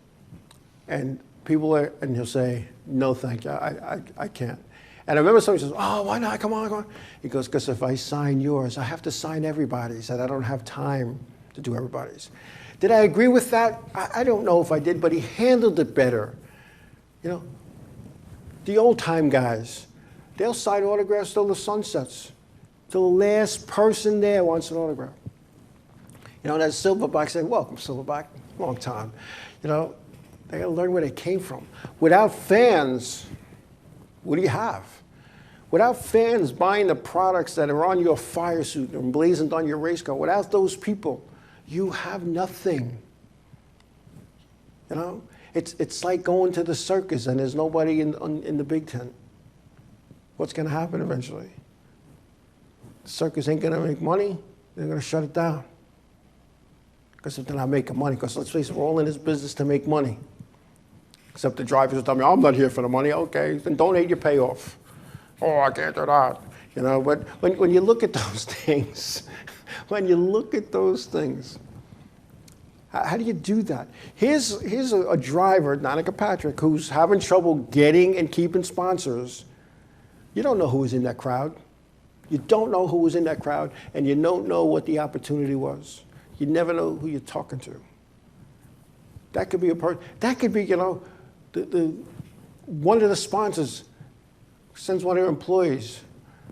And and he'll say, no, thank you, I can't. And I remember somebody says, oh, why not, come on. He goes, because if I sign yours, I have to sign everybody's. He said, I don't have time to do everybody's. Did I agree with that? I don't know if I did, but he handled it better. You know, the old time guys, they'll sign autographs till the sun sets, till the last person there wants an autograph. You know, that Silverback saying, welcome, Silverback, long time. You know, they gotta learn where they came from. Without fans, what do you have? Without fans buying the products that are on your fire suit and emblazoned on your race car, without those people, you have nothing. You know, it's like going to the circus and there's nobody in the big tent. What's going to happen eventually? The circus ain't going to make money. They're going to shut it down. Because if they're not making money, because let's face it, we're all in this business to make money. Except the drivers will tell me, I'm not here for the money. Okay, then donate your payoff. Oh, I can't do that. You know, but when you look at those things, how do you do that? Here's a driver, Danica Patrick, who's having trouble getting and keeping sponsors. You don't know who was in that crowd. You don't know who was in that crowd, and you don't know what the opportunity was. You never know who you're talking to. That could be a person. That could be, you know, one of the sponsors sends one of their employees.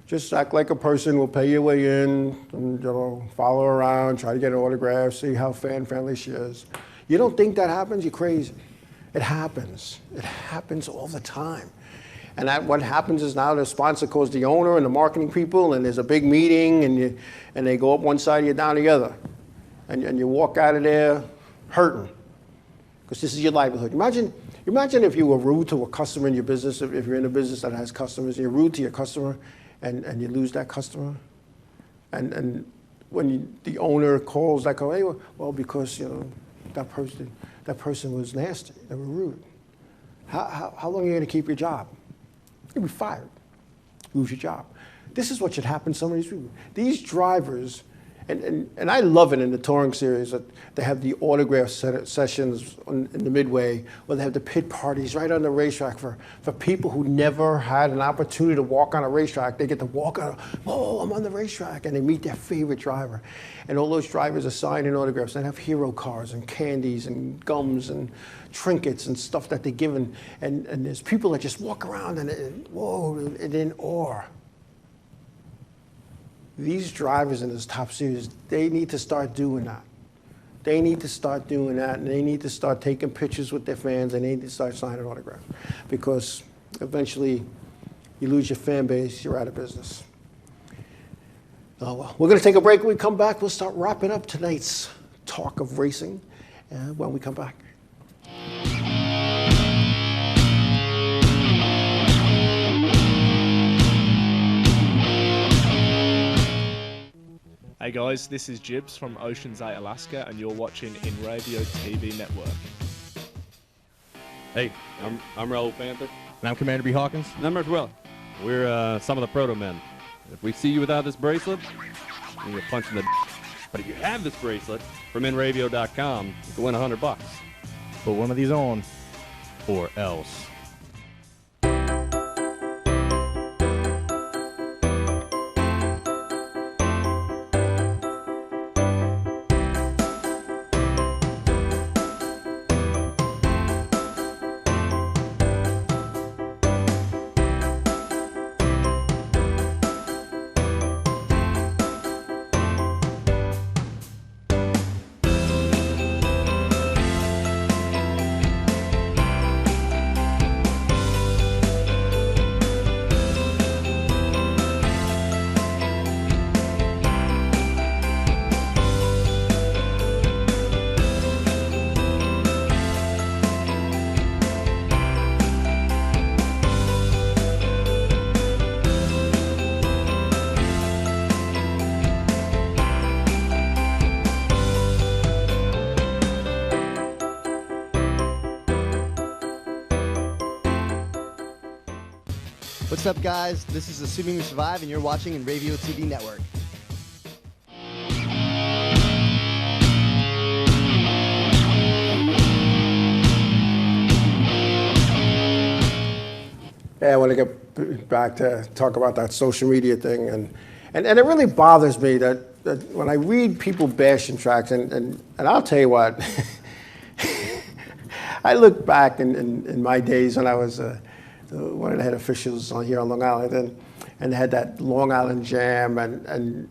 Just act like a person, will pay your way in, and, you know, follow her around, try to get an autograph, see how fan-friendly she is. You don't think that happens? You're crazy. It happens. It happens all the time. And what happens is now the sponsor calls the owner and the marketing people, and there's a big meeting, and they go up one side, you're down the other. And you walk out of there hurting, because this is your livelihood. Imagine if you were rude to a customer in your business, if you're in a business that has customers, and you're rude to your customer, and you lose that customer. And when the owner calls that call, hey, well, because, you know, that person was nasty, they were rude. How long are you going to keep your job? You'll be fired. Lose your job. This is what should happen to some of these people. These drivers, and I love it in the touring series that they have the autograph sessions in the midway, or they have the pit parties right on the racetrack for people who never had an opportunity to walk on a racetrack. They get to walk on, oh, I'm on the racetrack, and they meet their favorite driver. And all those drivers are signing autographs. They have hero cars and candies and gums and trinkets and stuff that they give, and there's people that just walk around and whoa, and in awe. These drivers in this top series, they need to start doing that. They need to start doing that, and they need to start taking pictures with their fans, and they need to start signing autographs, because eventually you lose your fan base, you're out of business. Oh, well, we're going to take a break. When we come back, we'll start wrapping up tonight's talk of racing when we come back. Hey guys, this is Jibs from Ocean's 8, Alaska, and you're watching Inravio TV Network. Hey, I'm Raul Panther. And I'm Commander B. Hawkins. And I'm Rich Will. We're some of the proto men. If we see you without this bracelet, you get punched in the But if you have this bracelet from Inravio.com, you can win $100. Put one of these on, or else. what's up, guys? This is Assuming We Survive, and you're watching Inravio TV Network. Yeah, I want to get back to talk about that social media thing, and it really bothers me that when I read people bashing tracks, and I'll tell you what, I look back in my days when I was one of the head officials on here on Long Island, and had that Long Island Jam, and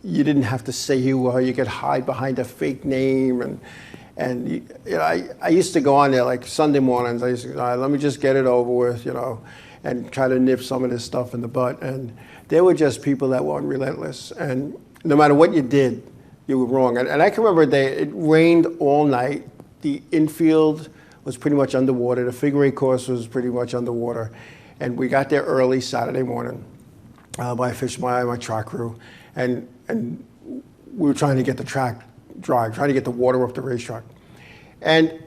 you didn't have to say who you were, you could hide behind a fake name, and you know, I used to go on there like Sunday mornings. I used to go, all right, let me just get it over with, you know, and try to nip some of this stuff in the butt. And they were just people that weren't relentless. And no matter what you did, you were wrong. And I can remember it rained all night. The infield was pretty much underwater. The figure eight course was pretty much underwater. And we got there early Saturday morning. My track crew. And we were trying to get the track dry, trying to get the water off the racetrack. And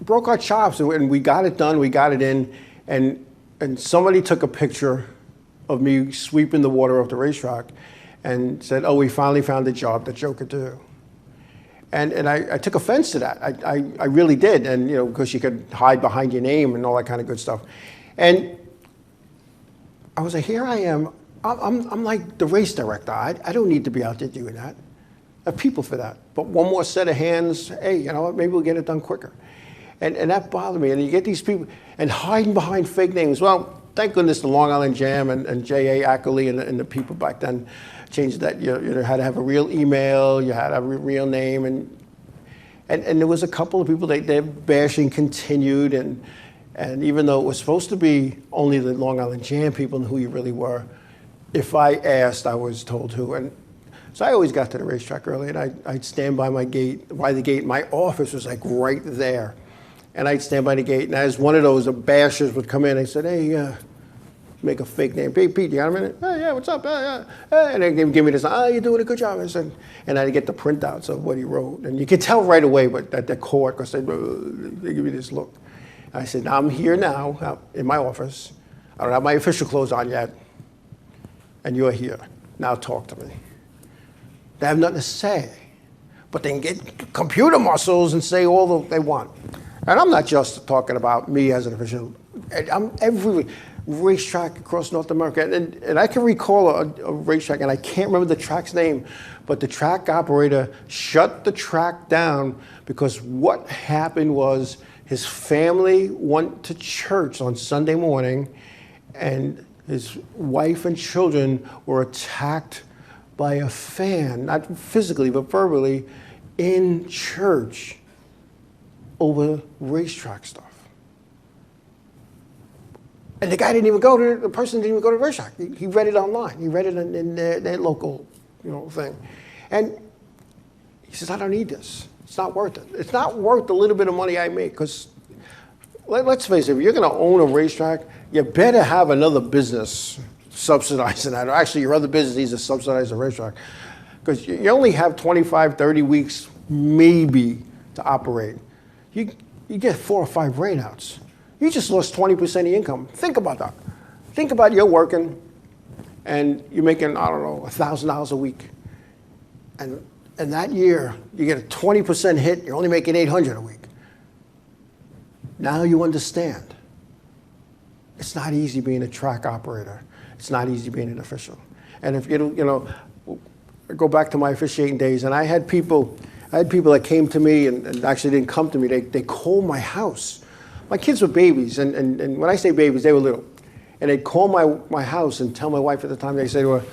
broke our chops, and we got it done, we got it in, and somebody took a picture of me sweeping the water off the racetrack and said, oh, we finally found a job that Joe could do. And I took offense to that. I really did, and you know, because you could hide behind your name and all that kind of good stuff. And I was like, here I am, I'm like the race director. I don't need to be out there doing that. I have people for that. But one more set of hands, hey, you know what, maybe we'll get it done quicker. And that bothered me. And you get these people, and hiding behind fake names. Well, thank goodness the Long Island Jam and J.A. Ackley and the people back then changed that. You had to have a real email, you had a real name. And there was a couple of people, their bashing continued. And even though it was supposed to be only the Long Island Jam people and who you really were, if I asked, I was told who. And so I always got to the racetrack early, and I'd stand by the gate. My office was like right there. And I'd stand by the gate, and as one of those bashers would come in, I said, hey, make a fake name. Hey, Pete, you got a minute? Hey, yeah, what's up? Yeah. And they give me this, oh, you're doing a good job. And I'd get the printouts of what he wrote. And you could tell right away that they're caught, because they give me this look. I said, I'm here now in my office. I don't have my official clothes on yet. And you're here. Now talk to me. They have nothing to say, but they can get computer muscles and say all they want. And I'm not just talking about me as an official. I'm every racetrack across North America. And I can recall a racetrack, and I can't remember the track's name, but the track operator shut the track down because what happened was his family went to church on Sunday morning, and his wife and children were attacked by a fan, not physically, but verbally, in church over racetrack stuff. And the guy the person didn't even go to the racetrack. He read it online. He read it in their local, thing. And he says, I don't need this. It's not worth it. It's not worth the little bit of money I make, because let's face it, if you're going to own a racetrack, you better have another business subsidizing that. Or actually, your other business needs to subsidize the racetrack, because you only have 25, 30 weeks maybe to operate. You get 4 or 5 rainouts. You just lost 20% of your income. Think about that. Think about you're working and you're making, I don't know, $1,000 a week. And that year, you get a 20% hit, you're only making $800 a week. Now you understand. It's not easy being a track operator. It's not easy being an official. And if I go back to my officiating days, and I had people that came to me and actually didn't come to me. They called my house. My kids were babies, and when I say babies, they were little. And they'd call my house and tell my wife at the time, they say to her,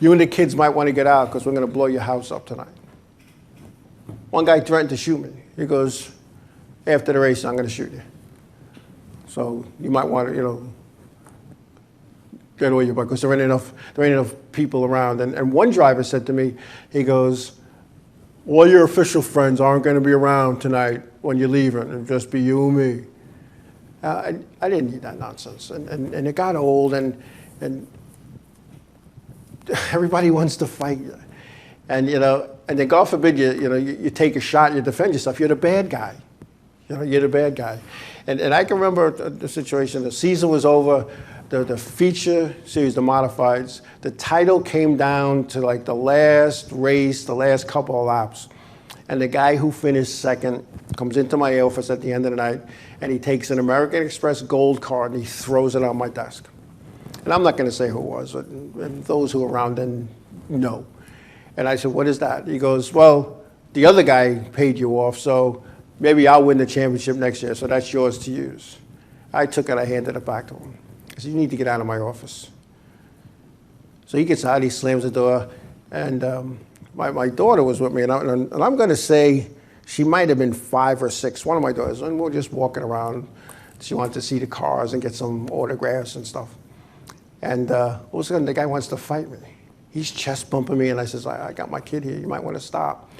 you and the kids might want to get out because we're going to blow your house up tonight. One guy threatened to shoot me. He goes, after the race, I'm going to shoot you. So you might want to, get away your butt, because there ain't enough people around. And one driver said to me, he goes, all your official friends aren't going to be around tonight when you're leaving. It'll just be you and me. I didn't need that nonsense. And it got old, and everybody wants to fight you. And then God forbid you take a shot, you defend yourself. You're the bad guy. You're the bad guy. And I can remember the situation. The season was over. The feature series, the modifieds, the title came down to like the last race, the last couple of laps. And the guy who finished second comes into my office at the end of the night, and he takes an American Express gold card and he throws it on my desk. And I'm not going to say who it was, and those who were around didn't know. And I said, "What is that?" He goes, "Well, the other guy paid you off, so maybe I'll win the championship next year, so that's yours to use." I took it, I handed it back to him. I said, "You need to get out of my office." So he gets out, he slams the door, and my daughter was with me, and I'm going to say she might have been 5 or 6, one of my daughters, and we're just walking around. She wanted to see the cars and get some autographs and stuff. And all of a sudden, the guy wants to fight me. He's chest bumping me, and I says, I got my kid here, you might want to stop.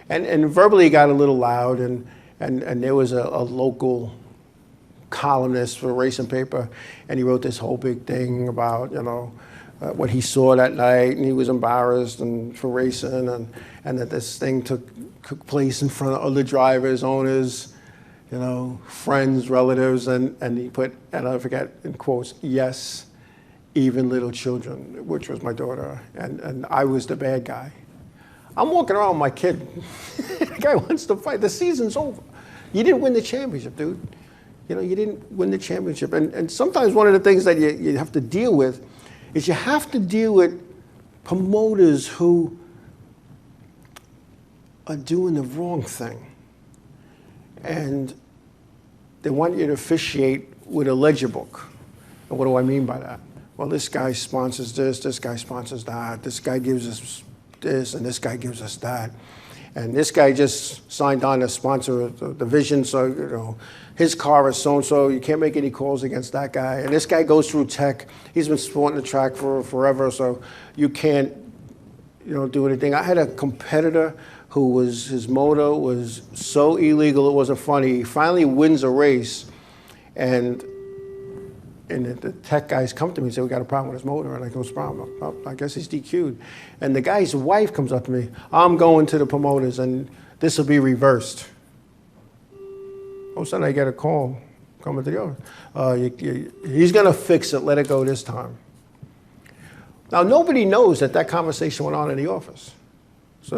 And verbally, he got a little loud, and there was a local columnist for a racing paper, and he wrote this whole big thing about, what he saw that night, and he was embarrassed and for racing, and that this thing took place in front of other drivers, owners, friends, relatives, and he put, and I forget, in quotes, "Yes, even little children," which was my daughter, and I was the bad guy. I'm walking around with my kid. The guy wants to fight. The season's over. You didn't win the championship, dude. You didn't win the championship. And sometimes one of the things that you have to deal with is you have to deal with promoters who are doing the wrong thing. And they want you to officiate with a ledger book. And what do I mean by that? Well, this guy sponsors this guy sponsors that, this guy gives us this, and this guy gives us that. And this guy just signed on to sponsor the division, so his car is so-and-so, you can't make any calls against that guy. And this guy goes through tech, he's been supporting the track for forever, so you can't do anything. I had a competitor who his motor was so illegal it wasn't funny. He finally wins a race, and the tech guys come to me and say, "We got a problem with his motor." And I go, "What's the problem?" "Well, I guess he's DQ'd." And the guy's wife comes up to me, "I'm going to the promoters and this will be reversed." All of a sudden I get a call coming to the office. He's going to fix it, let it go this time. Now nobody knows that conversation went on in the office. So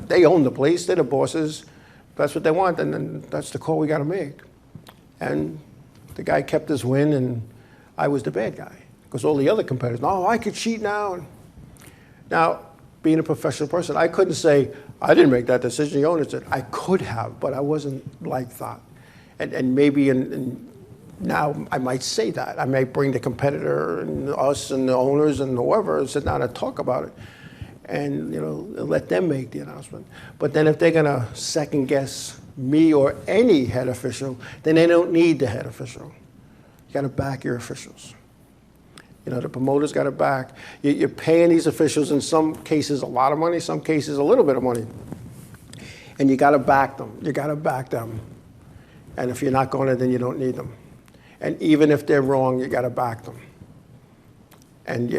they own the place, they're the bosses, that's what they want, and then that's the call we got to make. And the guy kept his win, and I was the bad guy, because all the other competitors, "No, I could cheat now." Now, being a professional person, I couldn't say, "I didn't make that decision, the owner did." I could have, but I wasn't like that. And maybe now I might say that. I might bring the competitor and us and the owners and whoever and sit down and talk about it and let them make the announcement. But then if they're going to second guess me or any head official, then they don't need the head official. You got to back your officials. The promoters got to back. You're paying these officials, in some cases, a lot of money, some cases, a little bit of money. And you got to back them. You got to back them. And if you're not going to, then you don't need them. And even if they're wrong, you got to back them. And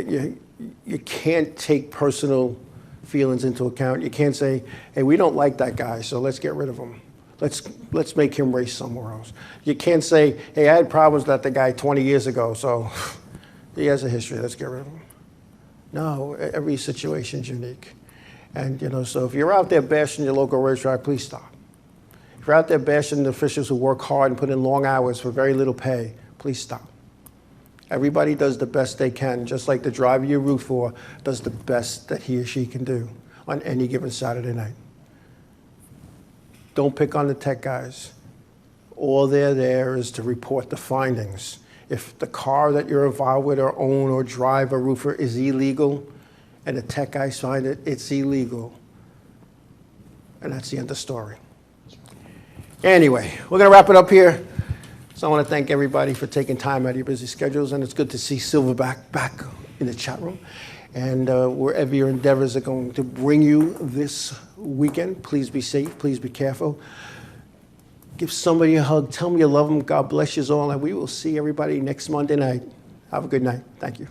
you can't take personal feelings into account. You can't say, "Hey, we don't like that guy, so let's get rid of him. Let's make him race somewhere else." You can't say, "Hey, I had problems with that guy 20 years ago, so he has a history, let's get rid of him." No, every situation's unique. And so if you're out there bashing your local racetrack, please stop. If you're out there bashing the officials who work hard and put in long hours for very little pay, please stop. Everybody does the best they can, just like the driver you root for does the best that he or she can do on any given Saturday night. Don't pick on the tech guys. All they're there is to report the findings. If the car that you're involved with or own or drive or root for is illegal and the tech guys find it, it's illegal. And that's the end of the story. Anyway, we're going to wrap it up here. So I want to thank everybody for taking time out of your busy schedules, and it's good to see Silverback back in the chat room. And wherever your endeavors are going to bring you this weekend, please be safe, please be careful. Give somebody a hug, tell them you love them, God bless you all, and we will see everybody next Monday night. Have a good night. Thank you.